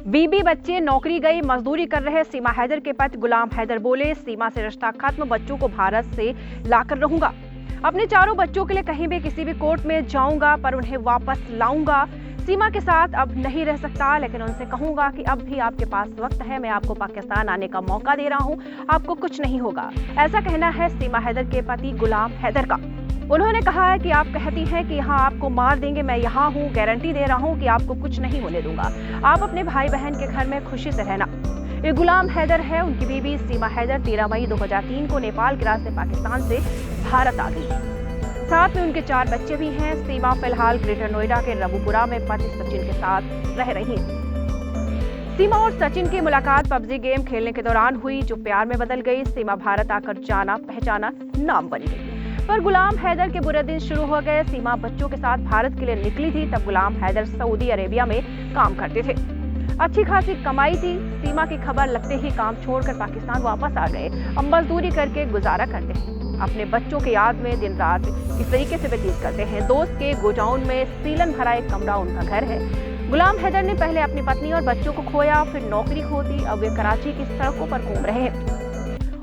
बीबी बच्चे नौकरी गई, मजदूरी कर रहे सीमा हैदर के पति गुलाम हैदर बोले, सीमा से रिश्ता खत्म, बच्चों को भारत से लाकर रहूंगा। अपने चारों बच्चों के लिए कहीं भी किसी भी कोर्ट में जाऊंगा पर उन्हें वापस लाऊंगा। सीमा के साथ अब नहीं रह सकता, लेकिन उनसे कहूंगा कि अब भी आपके पास वक्त है, मैं आपको पाकिस्तान आने का मौका दे रहा हूं, आपको कुछ नहीं होगा। ऐसा कहना है सीमा हैदर के पति गुलाम हैदर का। उन्होंने कहा है कि आप कहती हैं कि यहाँ आपको मार देंगे, मैं यहाँ हूँ, गारंटी दे रहा हूँ कि आपको कुछ नहीं होने दूंगा। आप अपने भाई बहन के घर में खुशी से रहना। ये गुलाम हैदर है। उनकी बीबी सीमा हैदर 13 मई 2003 को नेपाल के रास्ते पाकिस्तान से भारत आ गई। साथ में उनके 4 बच्चे भी हैं। सीमा फिलहाल ग्रेटर नोएडा के रबुपुरा में पति सचिन के साथ रह रही हैं। सीमा और सचिन की मुलाकात पबजी गेम खेलने के दौरान हुई, जो प्यार में बदल गई। सीमा भारत आकर जाना पहचाना नाम बन गई, पर गुलाम हैदर के बुरे दिन शुरू हो गए। सीमा बच्चों के साथ भारत के लिए निकली थी, तब गुलाम हैदर सऊदी अरेबिया में काम करते थे। अच्छी खासी कमाई थी। सीमा की खबर लगते ही काम छोड़कर पाकिस्तान वापस आ गए। अब मजदूरी करके गुजारा करते हैं। अपने बच्चों की याद में दिन रात इस तरीके से व्यतीत करते हैं। दोस्त के गोडाउन में सीलन भरा एक कमरा उनका घर है। गुलाम हैदर ने पहले अपनी पत्नी और बच्चों को खोया, फिर नौकरी खो दी। अब वे कराची की सड़कों पर घूम रहे हैं।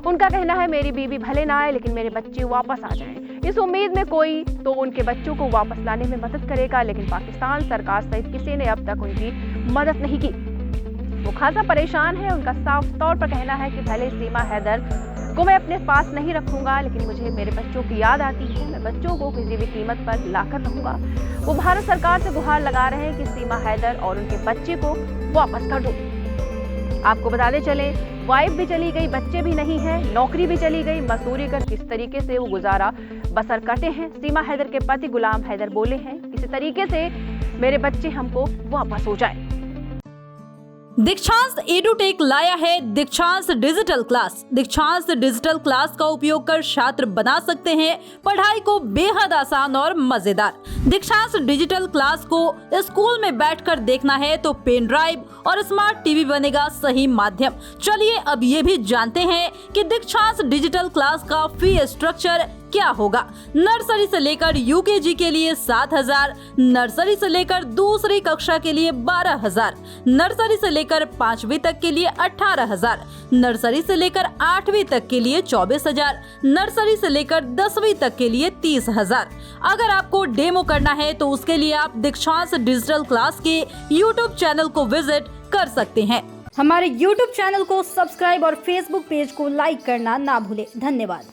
उनका कहना है, मेरी बीवी भले ना आए लेकिन मेरे बच्चे वापस आ जाएं। इस उम्मीद में कोई तो उनके बच्चों को वापस लाने में मदद करेगा, लेकिन पाकिस्तान सरकार सहित किसी ने अब तक उनकी मदद नहीं की। वो खासा परेशान है। उनका साफ तौर पर कहना है कि भले सीमा हैदर को मैं अपने पास नहीं रखूंगा, लेकिन मुझे मेरे बच्चों की याद आती है। मैं बच्चों को किसी भी कीमत पर लाकर रहूंगा। वो भारत सरकार से गुहार लगा रहे हैं कि सीमा हैदर और उनके बच्चे को वापस कर दो। आपको बताते चले, वाइफ भी चली गई, बच्चे भी नहीं है, नौकरी भी चली गई। मजदूरी कर किस तरीके से वो गुजारा बसर करते हैं। सीमा हैदर के पति गुलाम हैदर बोले हैं, किसी तरीके से मेरे बच्चे हमको वापस हो जाए। दीक्षांत एडुटेक लाया है दीक्षांत डिजिटल क्लास। दीक्षांत डिजिटल क्लास का उपयोग कर छात्र बना सकते हैं पढ़ाई को बेहद आसान और मजेदार। दीक्षांत डिजिटल क्लास को स्कूल में बैठकर देखना है तो पेन ड्राइव और स्मार्ट टीवी बनेगा सही माध्यम। चलिए अब ये भी जानते हैं कि दीक्षांत डिजिटल क्लास का फी स्ट्रक्चर क्या होगा। नर्सरी से लेकर यूकेजी के लिए 7,000, नर्सरी से लेकर दूसरी कक्षा के लिए 12,000, नर्सरी से लेकर 5वीं तक के लिए 18,000, नर्सरी से लेकर 8वीं तक के लिए 24,000, नर्सरी से लेकर 10वीं तक के लिए 30,000। अगर आपको डेमो करना है तो उसके लिए आप दीक्षांत डिजिटल क्लास के YouTube चैनल को विजिट कर सकते हैं। हमारे YouTube चैनल को सब्सक्राइब और Facebook पेज को लाइक करना ना भूले। धन्यवाद।